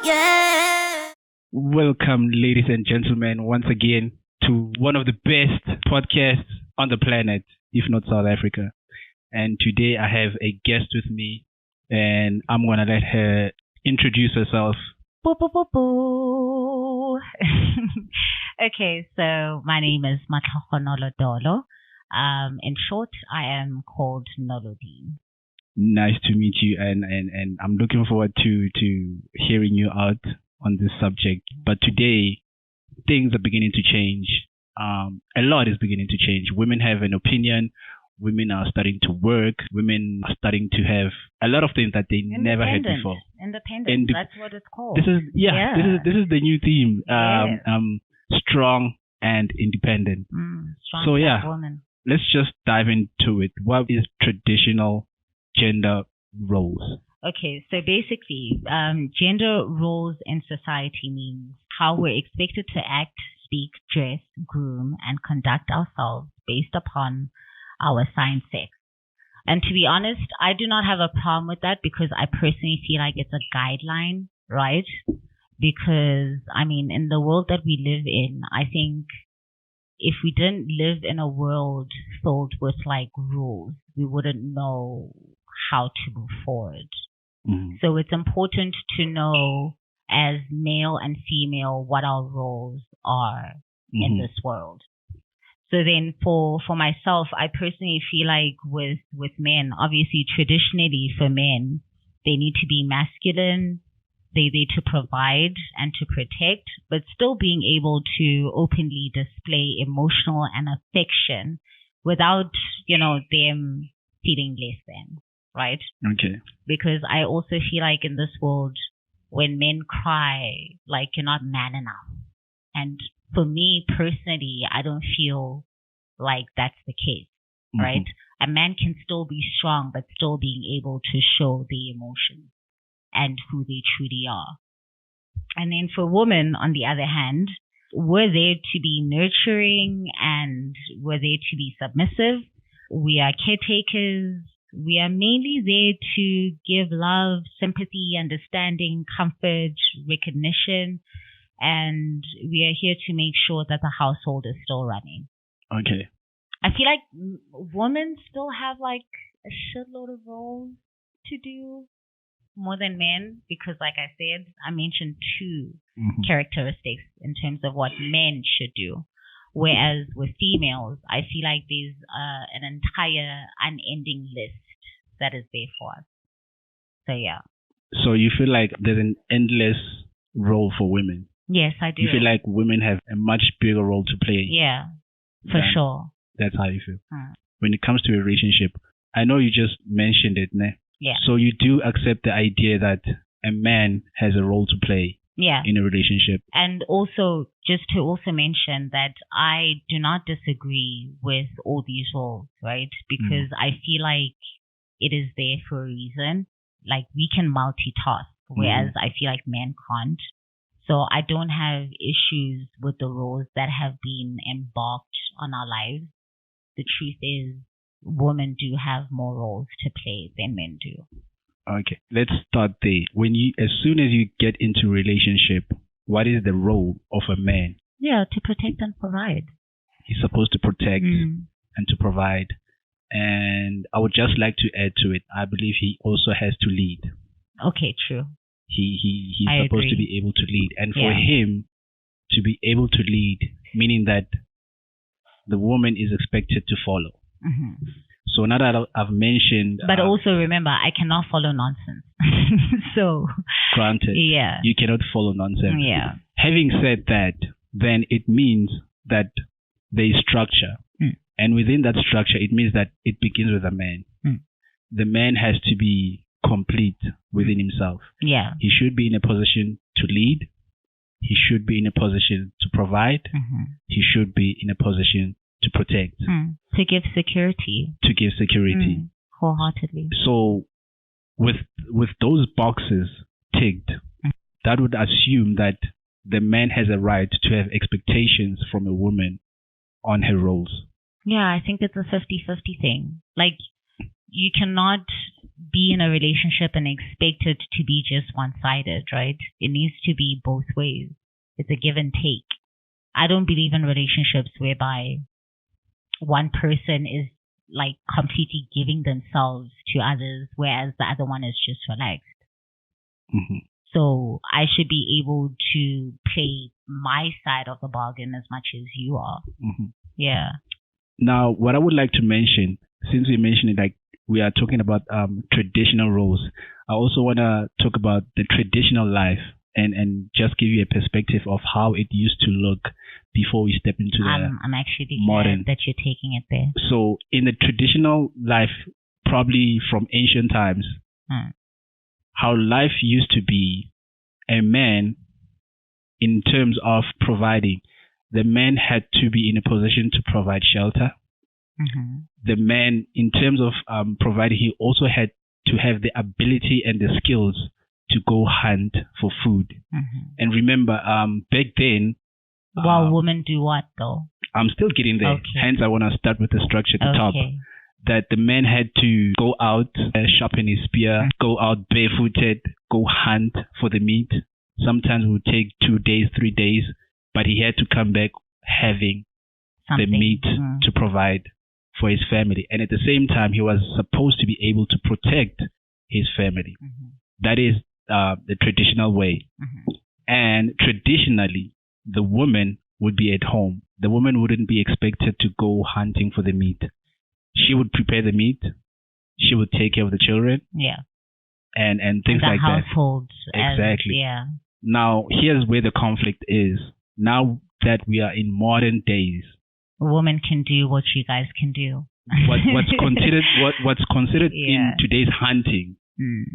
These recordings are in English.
Yeah. Welcome, ladies and gentlemen, once again to one of the best podcasts on the planet, if not South Africa. And today I have a guest with me, and I'm going to let her introduce herself. Boo, boo, boo, boo. Okay, so my name is Matlhogo Nolodolo. In short, I am called Nolodine. Nice to meet you, and I'm looking forward to hearing you out on this subject. But today, things are beginning to change. A lot is beginning to change. Women have an opinion. Women are starting to work. Women are starting to have a lot of things that they never had before. Independent. That's what it's called. This is This is the new theme. Strong and independent. Strong so woman. Let's just dive into it. What is traditional gender roles? Okay, so basically, gender roles in society means how we're expected to act, speak, dress, groom, and conduct ourselves based upon our assigned sex. And to be honest, I do not have a problem with that because I personally feel like it's a guideline, right? Because, I mean, in the world that we live in, I think if we didn't live in a world filled with like rules, we wouldn't know how to move forward. Mm-hmm. So it's important to know as male and female what our roles are in this world. So then for myself, I personally feel like with men, obviously traditionally for men, they need to be masculine, they to provide and to protect, but still being able to openly display emotional and affection without, them feeling less than, right? Okay. Because I also feel like in this world, when men cry, like you're not man enough. And for me personally, I don't feel like that's the case, right? A man can still be strong, but still being able to show the emotions and who they truly are. And then for women, on the other hand, we're there to be nurturing and we're there to be submissive. We are caretakers. We are mainly there to give love, sympathy, understanding, comfort, recognition, and we are here to make sure that the household is still running. Okay. I feel like women still have like a shitload of roles to do more than men because, like I said, I mentioned two characteristics in terms of what men should do. Whereas with females, I feel like there's an entire unending list that is there for us. So, yeah. So you feel like there's an endless role for women? Yes, I do. You feel like women have a much bigger role to play? Yeah, for sure. That's how you feel. When it comes to a relationship, I know you just mentioned it, ne? Yeah. So you do accept the idea that a man has a role to play in a relationship. And also, just to also mention that I do not disagree with all these roles, right? Because I feel like it is there for a reason. Like we can multitask, whereas I feel like men can't. So I don't have issues with the roles that have been embarked on our lives. The truth is, women do have more roles to play than men do. Okay, let's start there. As soon as you get into a relationship, what is the role of a man? Yeah, to protect and provide. He's supposed to protect and to provide. And I would just like to add to it, I believe he also has to lead. Okay, true. He's supposed to be able to lead. And for him to be able to lead, meaning that the woman is expected to follow. So now that I've mentioned... But also remember, I cannot follow nonsense. So... Granted. Yeah. You cannot follow nonsense. Yeah. Having said that, then it means that there is structure. And within that structure, it means that it begins with a man. The man has to be complete within himself. Yeah. He should be in a position to lead. He should be in a position to provide. He should be in a position to protect. To give security. Wholeheartedly. So with those boxes ticked, that would assume that the man has a right to have expectations from a woman on her roles. Yeah, I think it's a 50-50 thing. Like, you cannot be in a relationship and expect it to be just one-sided, right? It needs to be both ways. It's a give and take. I don't believe in relationships whereby one person is like completely giving themselves to others, whereas the other one is just relaxed. Mm-hmm. So I should be able to play my side of the bargain as much as you are. Mm-hmm. Yeah. Now, what I would like to mention, since we mentioned it, like we are talking about traditional roles, I also want to talk about the traditional life and just give you a perspective of how it used to look before we step into the I'm actually modern. glad that you're taking it there. So in the traditional life, probably from ancient times, how life used to be, a man, in terms of providing, the man had to be in a position to provide shelter. Mm-hmm. The man, in terms of providing, he also had to have the ability and the skills to go hunt for food. Mm-hmm. And remember, back then... While women do what, though? I'm still getting there. Okay. Hence, I want to start with the structure at the top. That the man had to go out, sharpen his spear, go out barefooted, go hunt for the meat. Sometimes it would take 2 days, 3 days, but he had to come back having the meat to provide for his family. And at the same time, he was supposed to be able to protect his family. Mm-hmm. That is the traditional way. Mm-hmm. And traditionally, the woman would be at home. The woman wouldn't be expected to go hunting for the meat. She would prepare the meat. She would take care of the children. Yeah. And things like that. Households. Exactly. Yeah. Now, here's where the conflict is. Now that we are in modern days, a woman can do what you guys can do. What's considered in today's hunting,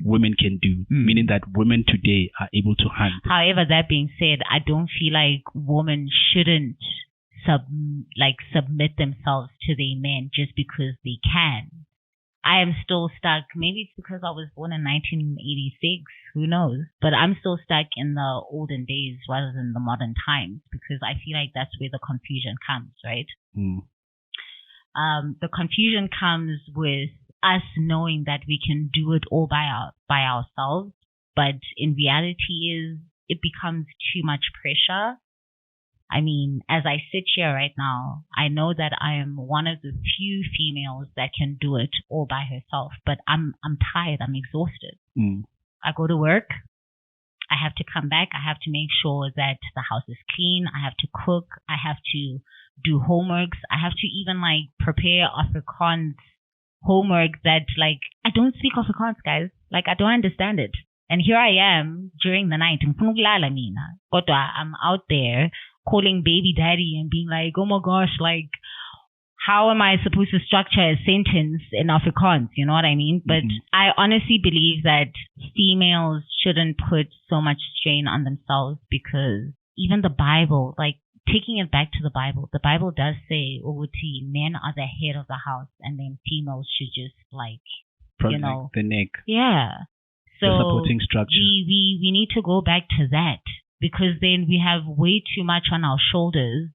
women can do, meaning that women today are able to hunt. However, that being said, I don't feel like women shouldn't submit themselves to their men just because they can. I am still stuck. Maybe it's because I was born in 1986. Who knows? But I'm still stuck in the olden days rather than the modern times, because I feel like that's where the confusion comes, right? The confusion comes with us knowing that we can do it all by ourselves, but in reality it becomes too much pressure. I mean, as I sit here right now, I know that I am one of the few females that can do it all by herself, but I'm tired, I'm exhausted. I go to work, I have to come back, I have to make sure that the house is clean, I have to cook, I have to do homeworks, I have to even prepare Afrikaans homework that I don't speak Afrikaans, guys. I don't understand it. And here I am during the night. I'm out there calling baby daddy and being like, oh my gosh, how am I supposed to structure a sentence in Afrikaans? You know what I mean? But I honestly believe that females shouldn't put so much strain on themselves, because even the Bible, taking it back to the Bible does say, men are the head of the house, and then females should just the neck. Yeah. So the supporting structure. We need to go back to that, because then we have way too much on our shoulders.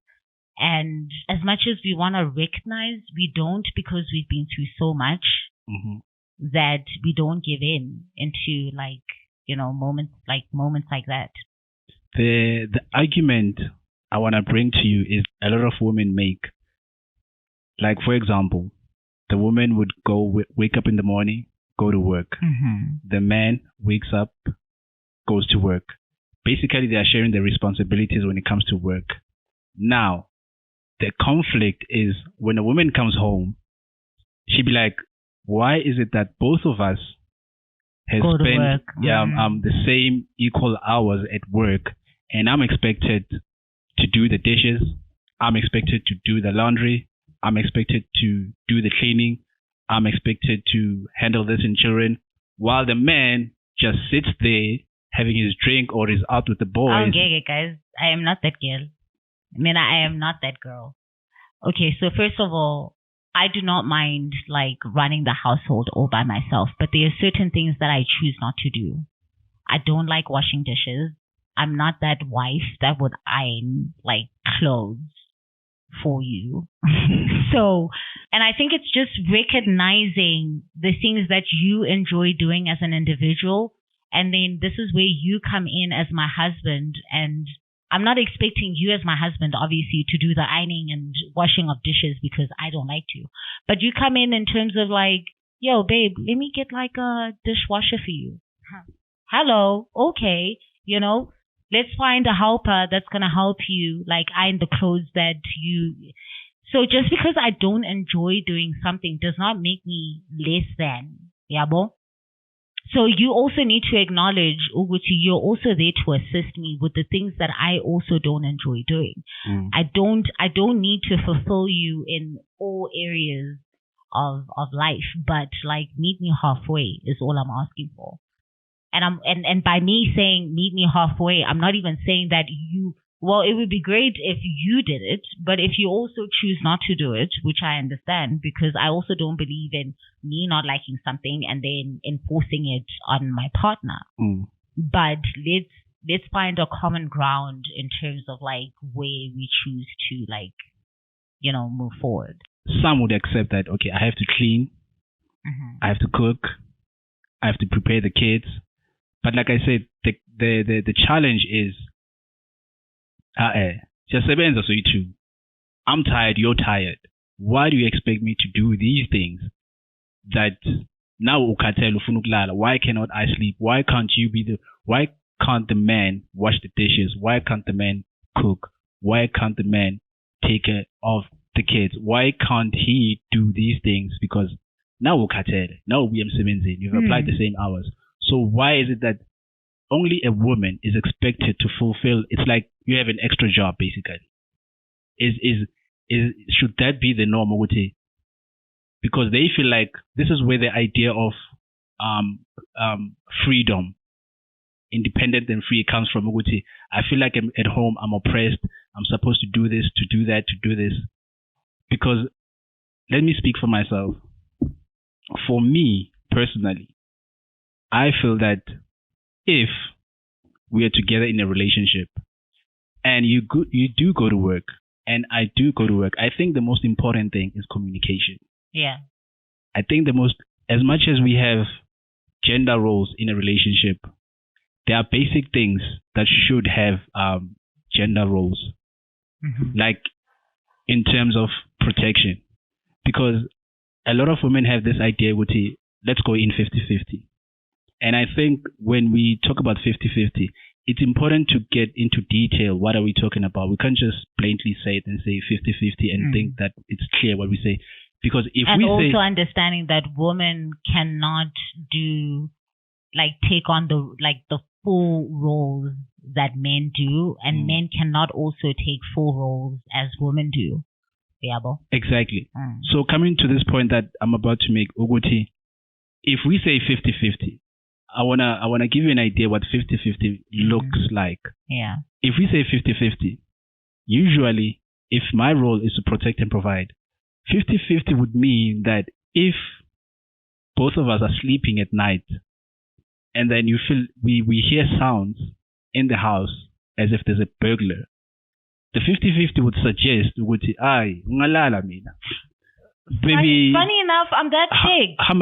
And as much as we want to recognize, we don't, because we've been through so much that we don't give in into moments like that. The argument I want to bring to you is a lot of women make. For example, the woman would wake up in the morning, go to work. The man wakes up, goes to work. Basically, they are sharing the responsibilities when it comes to work. Now, the conflict is when a woman comes home, she'd be like, why is it that both of us have spent the same equal hours at work, and I'm expected to do the dishes, I'm expected to do the laundry, I'm expected to do the cleaning, I'm expected to handle this in children, while the man just sits there having his drink or is out with the boys. Okay, guys, I am not that girl. I am not that girl. Okay, so first of all, I do not mind running the household all by myself, but there are certain things that I choose not to do. I don't like washing dishes. I'm not that wife that would iron clothes. for you. So, and I think it's just recognizing the things that you enjoy doing as an individual. And then this is where you come in as my husband. And I'm not expecting you as my husband, obviously, to do the ironing and washing of dishes because I don't like to. But you come in terms of like, yo, babe, let me get like a dishwasher for you. Hello. Okay. You know, let's find a helper that's going to help you like iron the clothes that you. So just because I don't enjoy doing something does not make me less than. Yabo? So you also need to acknowledge, Uguti, you're also there to assist me with the things that I also don't enjoy doing. I don't need to fulfill you in all areas of life, but like meet me halfway is all I'm asking for. And by me saying meet me halfway, I'm not even saying that well, it would be great if you did it, but if you also choose not to do it, which I understand, because I also don't believe in me not liking something and then enforcing it on my partner. But let's find a common ground in terms of like where we choose to like, you know, move forward. Some would accept that, okay, I have to clean, I have to cook, I have to prepare the kids. But like I said, the challenge is, siyasebenza soyi-two. I'm tired, you're tired. Why do you expect me to do these things that now ukhathele ufuna ukulala? Why cannot I sleep? Why can't the man wash the dishes? Why can't the man cook? Why can't the man take care of the kids? Why can't he do these things? Because now ukhathele, now we emsebenzini, you've applied the same hours. So why is it that only a woman is expected to fulfill? It's like you have an extra job, basically. Should that be the norm? Because they feel like this is where the idea of freedom, independent and free, comes from. I feel like I'm at home, I'm oppressed, I'm supposed to do this, to do that, to do this. Because let me speak for myself. For me personally, I feel that if we are together in a relationship and you do go to work and I do go to work, I think the most important thing is communication. Yeah. I think as much as we have gender roles in a relationship, there are basic things that should have gender roles, like in terms of protection. Because a lot of women have this idea, let's go in 50-50. And I think when we talk about 50-50, it's important to get into detail. What are we talking about? We can't just blatantly say it and say 50-50 and think that it's clear what we say. Because if and we also say, understanding that women cannot take on the full roles that men do, and men cannot also take full roles as women do. Exactly. So coming to this point that I'm about to make, Uguti, if we say 50-50, I wanna give you an idea what 50-50 looks like. Yeah. If we say 50-50, usually if my role is to protect and provide, 50-50 would mean that if both of us are sleeping at night and then you feel we hear sounds in the house as if there's a burglar, the 50-50 would suggest ukuthi ay ungalala mina. Baby, funny enough, I'm that chick. I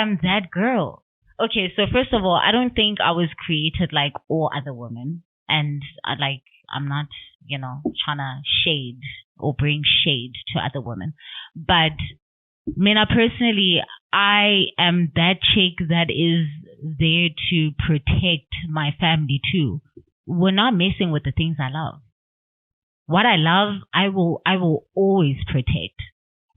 am that girl. Okay, so first of all, I don't think I was created like all other women, and I'm not, trying to shade or bring shade to other women, but Mina, personally, I am that chick that is there to protect my family too. We're not messing with the things I love. What I love, I will always protect,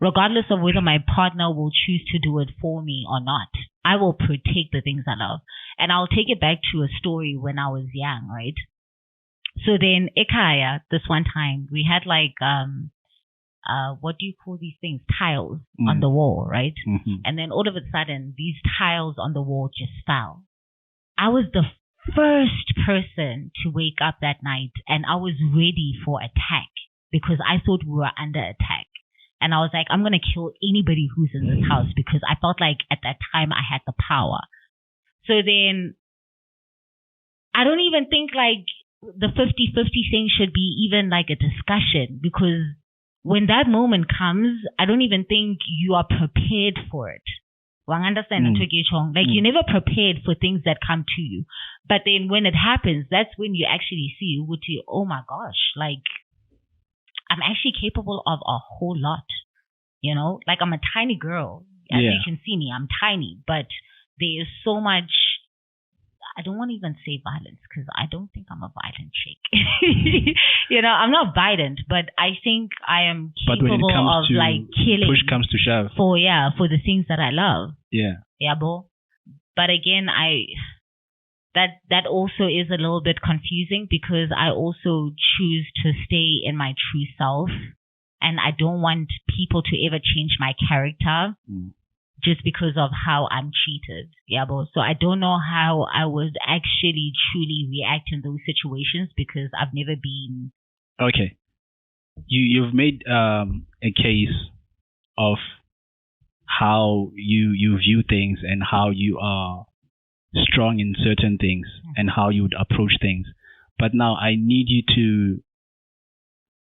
regardless of whether my partner will choose to do it for me or not. I will protect the things I love. And I'll take it back to a story when I was young, right? So then, Ekaya, this one time, we had what do you call these things? Tiles on the wall, right? And then all of a sudden, these tiles on the wall just fell. I was the first person to wake up that night, and I was ready for attack because I thought we were under attack. And I was like, I'm going to kill anybody who's in this house because I felt like at that time I had the power. So then I don't even think the 50-50 thing should be even like a discussion, because when that moment comes, I don't even think you are prepared for it. Wang understand like you're never prepared for things that come to you. But then when it happens, that's when you actually see, oh my gosh, like I'm actually capable of a whole lot. You know, like I'm a tiny girl. As you can see me, I'm tiny, but there is so much. I don't want to even say violence, because I don't think I'm a violent chick. You know, I'm not violent, but I think I am capable of like killing. Push comes to shove. For the things that I love. Yeah. Yeah, bo. But again, that also is a little bit confusing, because I also choose to stay in my true self, and I don't want people to ever change my character. Just because of how I'm treated. Yeah, but so I don't know how I would actually truly react in those situations, because I've never been. Okay. You've made a case of how you view things and how you are strong in certain things and how you would approach things. But now I need you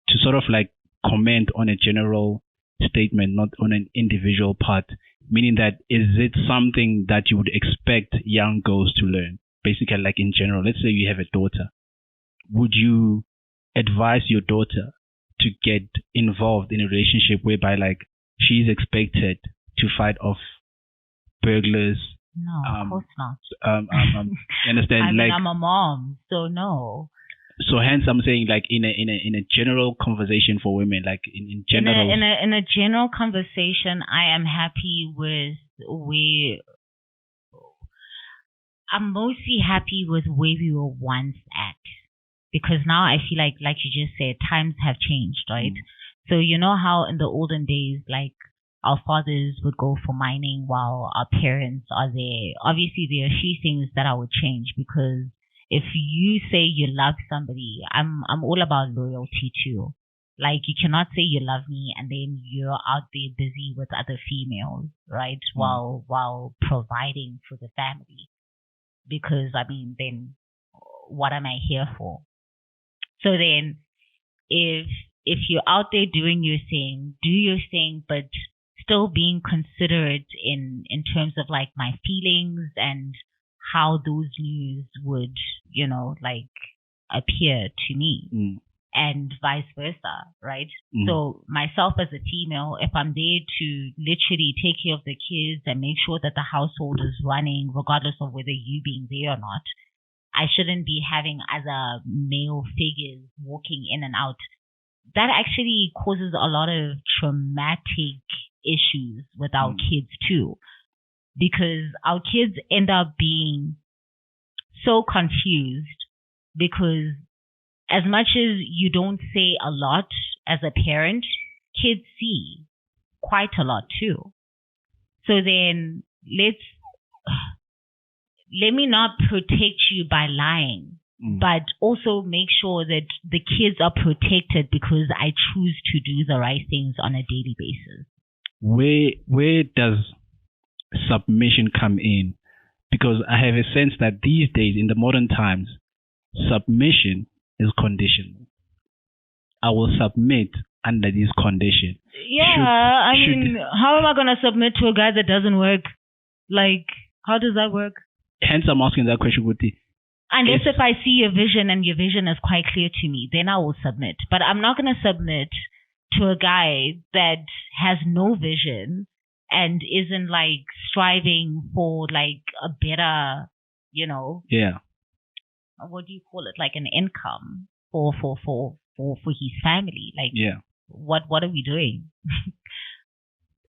to sort of like comment on a general statement, not on an individual part. Meaning that, is it something that you would expect young girls to learn? Basically, like in general, let's say you have a daughter. Would you advise your daughter to get involved in a relationship whereby like she's expected to fight off burglars? No, of course not. You understand? I mean, I'm a mom, so no. So hence I'm saying, like in a general conversation for women, like in general, in a general conversation, I am happy with I'm mostly happy with where we were once at, because now I feel like you just said, times have changed, right? So you know how in the olden days, like our fathers would go for mining while our parents are there. Obviously, there are a few things that I would change, because if you say you love somebody, I'm all about loyalty too. Like, you cannot say you love me and then you're out there busy with other females, right? While providing for the family. Because I mean, then what am I here for? So then if you're out there doing your thing, do your thing, but still being considerate in terms of like my feelings and how those news would, you know, like appear to me, and vice versa, right? So myself as a female, if I'm there to literally take care of the kids and make sure that the household is running, regardless of whether you being there or not, I shouldn't be having other male figures walking in and out. That actually causes a lot of traumatic issues with our kids too. Because our kids end up being so confused, because as much as you don't say a lot as a parent, kids see quite a lot too. So then let me not protect you by lying, but also make sure that the kids are protected, because I choose to do the right things on a daily basis. Where does submission come in? Because I have a sense that these days, in the modern times, submission is conditional. I will submit under this condition. Yeah, how am I going to submit to a guy that doesn't work? Like, how does that work? Hence, I'm asking that question, Guti. Unless if I see your vision and your vision is quite clear to me, then I will submit. But I'm not going to submit to a guy that has no vision and isn't like striving for like a better, you know, what do you call it? Like an income for his family. Like, what are we doing?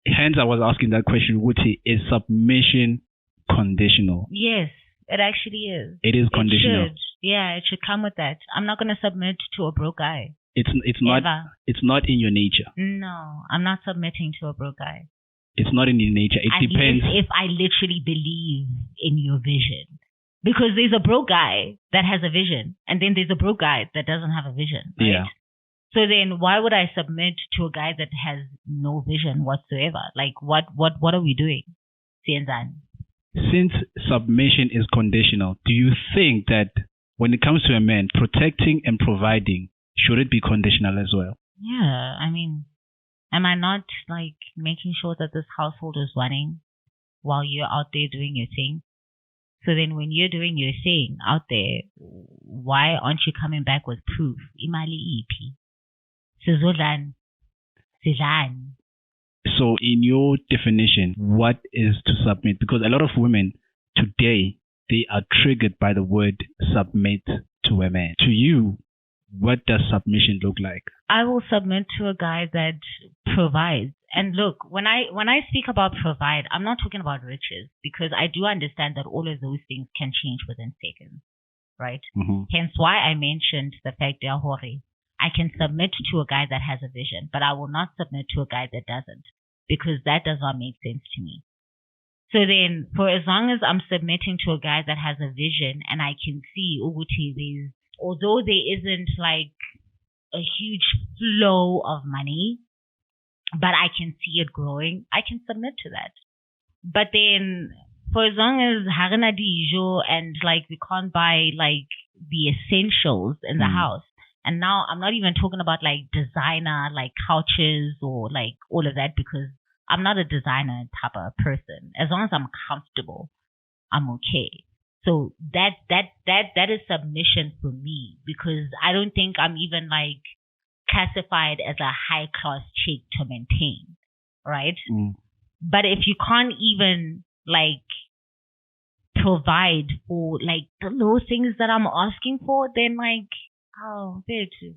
Hence, I was asking that question, Wuti, is submission conditional? Yes, it actually is. It is conditional. It should. Yeah, it should come with that. I'm not going to submit to a broke guy. It's not in your nature. No, I'm not submitting to a broke guy. It's not in your nature. It depends. If I literally believe in your vision. Because there's a broke guy that has a vision, and then there's a broke guy that doesn't have a vision, right? Yeah. So then why would I submit to a guy that has no vision whatsoever? Like, what are we doing? Since submission is conditional, do you think that when it comes to a man, protecting and providing, should it be conditional as well? Yeah, I mean, am I not like making sure that this household is running while you're out there doing your thing? So then when you're doing your thing out there, why aren't you coming back with proof? Imali EP. Sizodlan. Sizan. So in your definition, what is to submit? Because a lot of women today, they are triggered by the word submit to a man. To you, what does submission look like? I will submit to a guy that provides. And look, when I speak about provide, I'm not talking about riches, because I do understand that all of those things can change within seconds, right? Mm-hmm. Hence why I mentioned the fact that I can submit to a guy that has a vision, but I will not submit to a guy that doesn't, because that does not make sense to me. So then, for as long as I'm submitting to a guy that has a vision, and I can see, although there isn't like a huge flow of money, but I can see it growing, I can submit to that. But then, for as long as harina dijo and like we can't buy like the essentials in the house, and now I'm not even talking about like designer like couches or like all of that, because I'm not a designer type of person. As long as I'm comfortable, I'm okay. So that is submission for me, because I don't think I'm even like classified as a high class chick to maintain, right? But if you can't even like provide for like the little things that I'm asking for, then like, oh, bitch.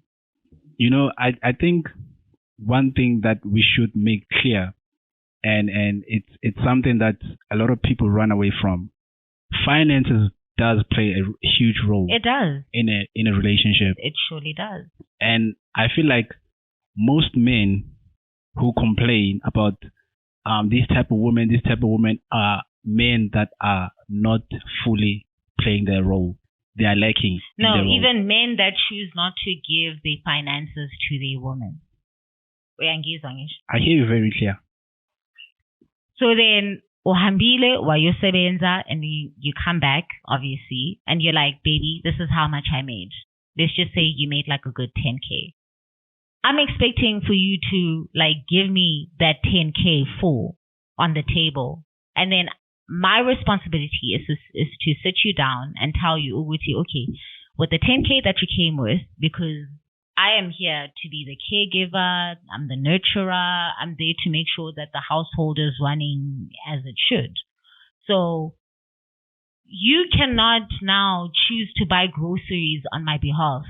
You know, I think one thing that we should make clear, and it's something that a lot of people run away from. Finances does play a huge role. It does. In a relationship. It surely does. And I feel like most men who complain about this type of women are men that are not fully playing their role. They are lacking. No, even men that choose not to give their finances to their woman. I hear you very clear. So then, uhambile wayosebenza, and you come back, obviously, and you're like, baby, this is how much I made. Let's just say you made like a good 10K. I'm expecting for you to like give me that 10K full on the table, and then my responsibility is to sit you down and tell you, okay, with the 10K that you came with, because I am here to be the caregiver, I'm the nurturer, I'm there to make sure that the household is running as it should. So you cannot now choose to buy groceries on my behalf.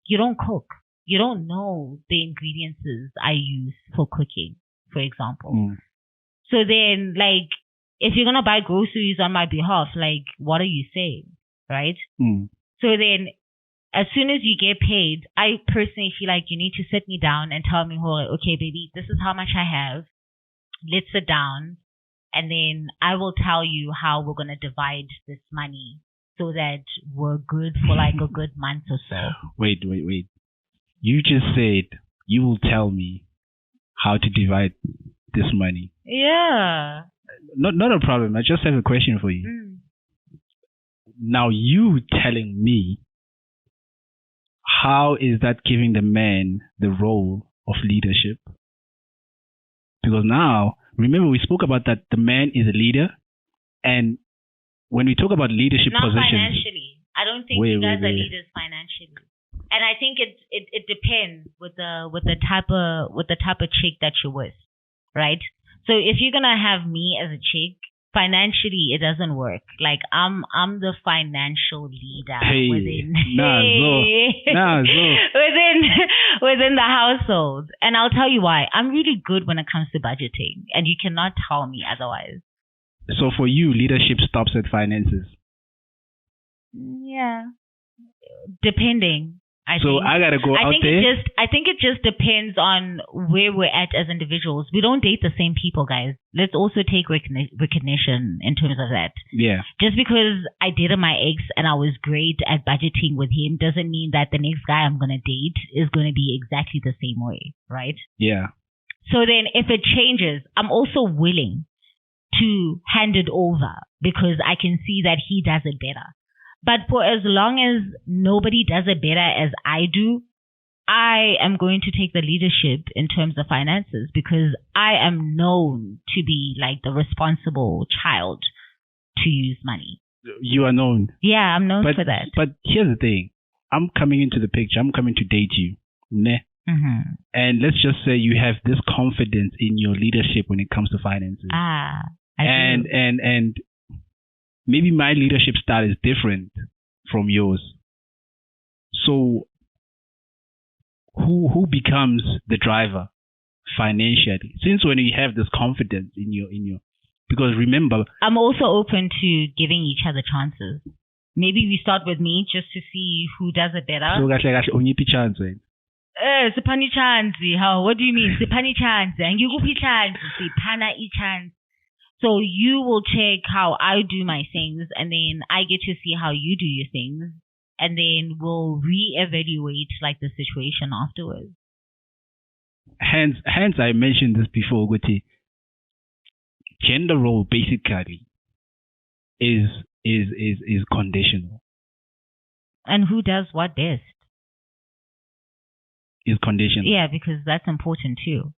You don't cook. You don't know the ingredients I use for cooking, for example. So then, like, if you're going to buy groceries on my behalf, like, what are you saying, right? So then, as soon as you get paid, I personally feel like you need to sit me down and tell me, okay, baby, this is how much I have. Let's sit down. And then I will tell you how we're going to divide this money so that we're good for like a good month or so. Wait. You just said you will tell me how to divide this money. Yeah. Not a problem. I just have a question for you. Now you telling me, how is that giving the man the role of leadership? Because now, remember we spoke about that the man is a leader, and when we talk about leadership not positions, financially. I don't think you guys are leaders financially. And I think it depends with the type of chick that you're with, right? So if you're gonna have me as a chick, financially it doesn't work. Like I'm the financial leader within within the household. And I'll tell you why. I'm really good when it comes to budgeting, and you cannot tell me otherwise. So for you, leadership stops at finances? Yeah. Depending. I gotta go out there. I think it just depends on where we're at as individuals. We don't date the same people, guys. Let's also take recognition in terms of that. Yeah. Just because I dated my ex and I was great at budgeting with him doesn't mean that the next guy I'm gonna date is gonna be exactly the same way, right? Yeah. So then, if it changes, I'm also willing to hand it over because I can see that he does it better. But for as long as nobody does it better as I do, I am going to take the leadership in terms of finances because I am known to be like the responsible child to use money. You are known. Yeah, I'm known for that. But here's the thing. I'm coming into the picture. I'm coming to date you. Meh. Mm-hmm. And let's just say you have this confidence in your leadership when it comes to finances. And maybe my leadership style is different from yours. So who becomes the driver financially? Since when you have this confidence in your because remember, I'm also open to giving each other chances. Maybe we start with me just to see who does it better. So chance. Sipani chance. How? What do you mean? Sipani chance. And you go chance. Sipana chance. So you will check how I do my things, and then I get to see how you do your things, and then we'll reevaluate like the situation afterwards. Hence, I mentioned this before, Guti. Gender role basically is conditional. And who does what best? Is conditional. Yeah, because that's important too.